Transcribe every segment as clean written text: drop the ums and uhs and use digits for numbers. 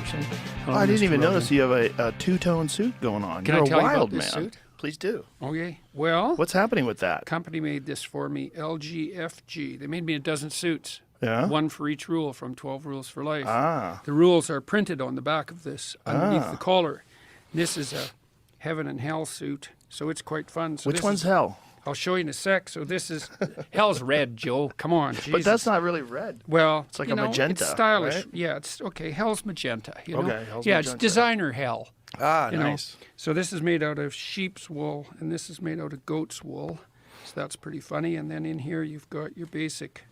Peterson. I didn't Mr. even Rogan. notice you have a two-tone suit going on. Can You're I tell a you about wild this man. suit? Please do. Okay. Well, What's happening with that? company made this for me, LGFG. They made me a dozen suits. Yeah. One for each rule from 12 Rules for Life. Ah. The rules are printed on the back of this underneath the collar. This is a heaven and hell suit, so it's quite fun. So Which this one's is, hell? I'll show you in a sec. So this is hell's red, Joe. Come on, Jesus. But that's not really red. well, it's like you a know, magenta, It's stylish. right? Yeah, it's okay. Hell's magenta. You know? Okay, hell's yeah, magenta. it's designer hell. Ah, You know? nice. So this is made out of sheep's wool, and this is made out of goat's wool. So that's pretty funny. And then in here you've got your basic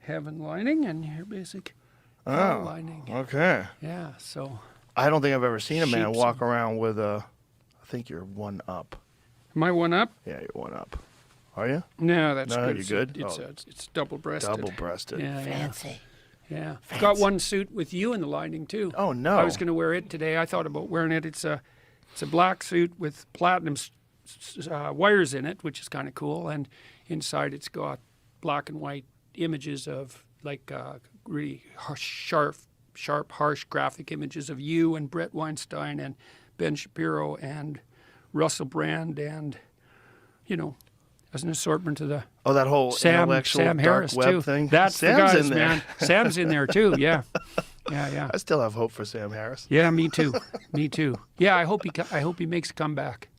heaven lining and your basic hell lining. Okay. Yeah. So I don't think I've ever seen a man Sheep's- walk around with a. I think you're one up. am I one up? Yeah, you're one up. Are you? No, that's No, good. you're It's- good? It's, Oh. it's double-breasted. Double-breasted. Yeah, Fancy. yeah. I've got one suit with you in the lining too. Oh no. I was going to wear it today. I thought about wearing it. It's a black suit with platinum wires in it, which is kind of cool. And inside it's got black and white images of like really sharp, harsh graphic images of you and Brett Weinstein and Ben Shapiro and Russell Brand and, you know, as an assortment of the Oh, that whole intellectual Sam dark Harris web too. thing. That's Sam's the guys, in there. man. Sam's in there too. Yeah, yeah. I still have hope for Sam Harris. Yeah, me too. Me too. Yeah, I hope he makes a comeback.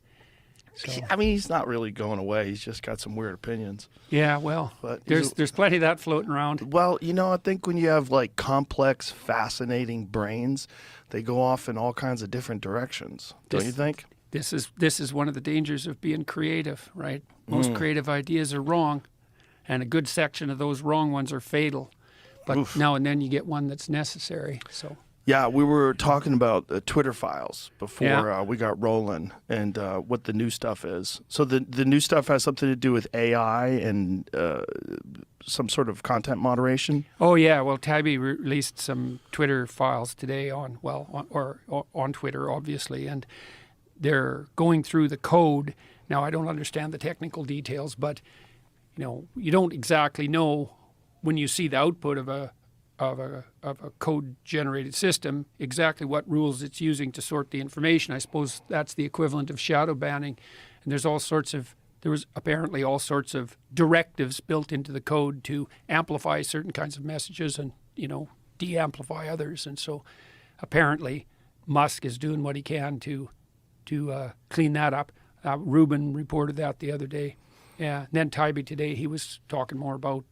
So, I mean, he's not really going away. He's just got some weird opinions. yeah, well, But he's there's plenty of that floating around. Well, you know, I think when you have like complex, fascinating brains, they go off in all kinds of different directions. Don't This- you think? This is one of the dangers of being creative, right? Most creative ideas are wrong, and a good section of those wrong ones are fatal. But Oof. now and then you get one that's necessary. So Yeah, we were talking about Twitter files before Yeah. we got rolling and what the new stuff is. So the new stuff has something to do with AI and some sort of content moderation. oh yeah, well Tabby released some Twitter files today on Twitter obviously, and they're going through the code. Now I don't understand the technical details, but you know you don't exactly know when you see the output of a code generated system exactly what rules it's using to sort the information. I suppose that's the equivalent of shadow banning, and there was apparently all sorts of directives built into the code to amplify certain kinds of messages and, you know, de-amplify others. And so apparently Musk is doing what he can to clean that up. Ruben reported that the other day. Yeah. And then Tybee today, he was talking more about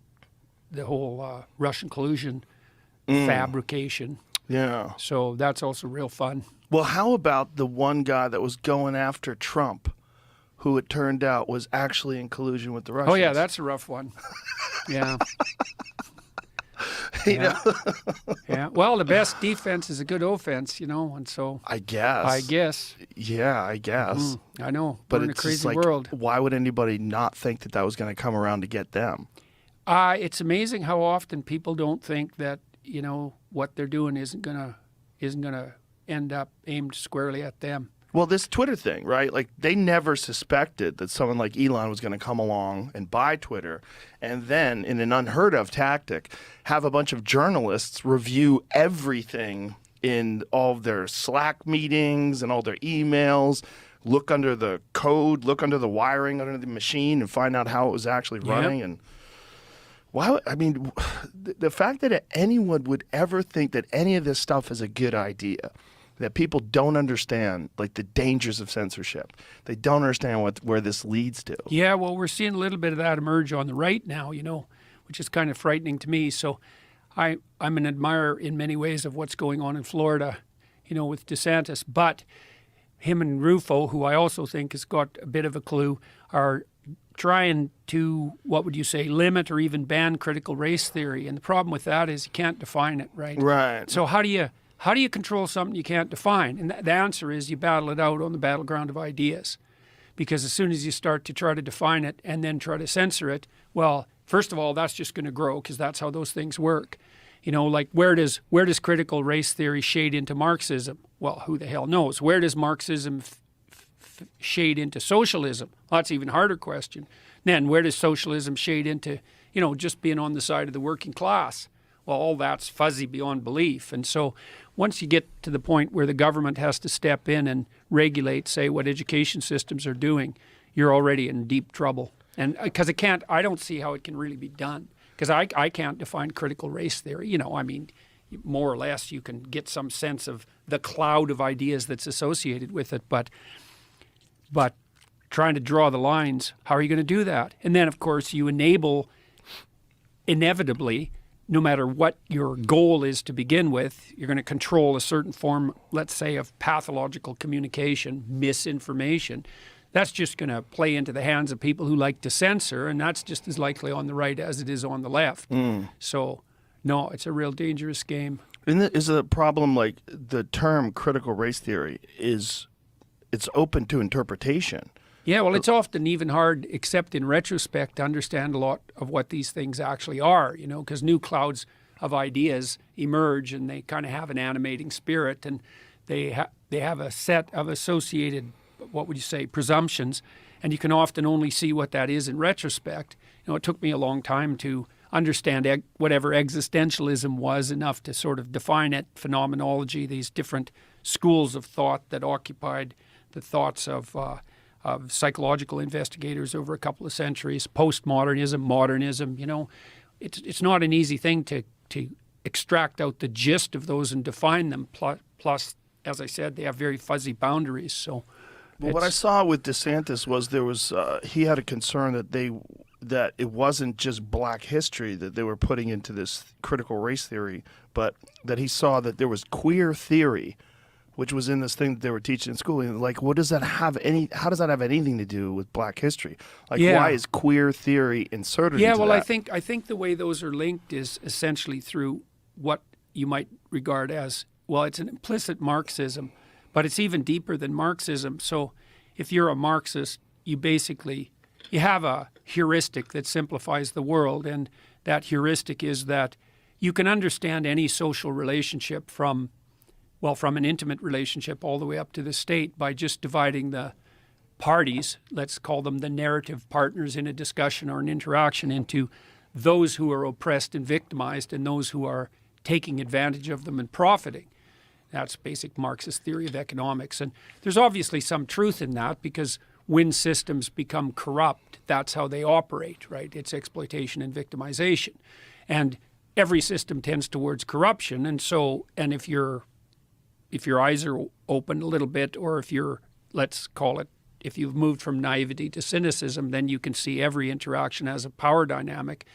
the whole Russian collusion fabrication. Yeah. So that's also real fun. Well, how about the one guy that was going after Trump, who it turned out was actually in collusion with the Russians? Oh, yeah, that's a rough one. Yeah. You know? Yeah. Well, the best defense is a good offense, you know, and so I guess. Yeah, I guess. I know. But we're in a it's just crazy like, world. why would anybody not think that that was going to come around to get them? It's amazing how often people don't think that, you know, what they're doing isn't gonna end up aimed squarely at them. Well, this Twitter thing, right? Like, they never suspected that someone like Elon was going to come along and buy Twitter and then, in an unheard of tactic, have a bunch of journalists review everything in all of their Slack meetings and all their emails, look under the code, look under the wiring under the machine and find out how it was actually running. Yep. And why? I mean, the fact that anyone would ever think that any of this stuff is a good idea, that people don't understand, like, the dangers of censorship. They don't understand where this leads to. Yeah, well, we're seeing a little bit of that emerge on the right now, you know, which is kind of frightening to me. So I'm an admirer in many ways of what's going on in Florida, you know, with DeSantis. But him and Rufo, who I also think has got a bit of a clue, are trying to, what would you say, limit or even ban critical race theory. And the problem with that is you can't define it, right? Right. So how do you control something you can't define? And the answer is you battle it out on the battleground of ideas. Because as soon as you start to try to define it and then try to censor it, well, first of all, that's just going to grow because that's how those things work. You know, like where does critical race theory shade into Marxism? Well, who the hell knows? Where does Marxism shade into socialism? Well, that's an even harder question. Then where does socialism shade into, you know, just being on the side of the working class? Well, all that's fuzzy beyond belief. And so once you get to the point where the government has to step in and regulate, say, what education systems are doing, you're already in deep trouble. And because I don't see how it can really be done. Because I can't define critical race theory. You know, I mean, more or less you can get some sense of the cloud of ideas that's associated with it. But trying to draw the lines, how are you going to do that? And then, of course, you enable, inevitably, no matter what your goal is to begin with, you're going to control a certain form, let's say, of pathological communication, misinformation. That's just going to play into the hands of people who like to censor, and that's just as likely on the right as it is on the left. So, no, it's a real dangerous game. Is the problem like the term critical race theory it's open to interpretation? Yeah, well, it's often even hard, except in retrospect, to understand a lot of what these things actually are, you know, because new clouds of ideas emerge and they kind of have an animating spirit, and they have a set of associated, what would you say, presumptions, and you can often only see what that is in retrospect. You know, it took me a long time to understand whatever existentialism was enough to sort of define it, phenomenology, these different schools of thought that occupied the thoughts of psychological investigators over a couple of centuries, postmodernism, modernism. You know, it's not an easy thing to extract out the gist of those and define them. Plus, as I said, they have very fuzzy boundaries. So, well, what I saw with DeSantis was he had a concern that it wasn't just Black history that they were putting into this critical race theory, but that he saw that there was queer theory, which was in this thing that they were teaching in school. And like, how does that have anything to do with Black history? Like, why is queer theory inserted into well, that? I think the way those are linked is essentially through what you might regard as, well, it's an implicit Marxism, but it's even deeper than Marxism. So if you're a Marxist, you have a heuristic that simplifies the world, and that heuristic is that you can understand any social relationship from an intimate relationship all the way up to the state by just dividing the parties, let's call them the narrative partners in a discussion or an interaction, into those who are oppressed and victimized and those who are taking advantage of them and profiting. That's basic Marxist theory of economics. And there's obviously some truth in that, because when systems become corrupt, that's how they operate, right? It's exploitation and victimization. And every system tends towards corruption. And if your eyes are open a little bit, or if you've moved from naivety to cynicism, then you can see every interaction as a power dynamic.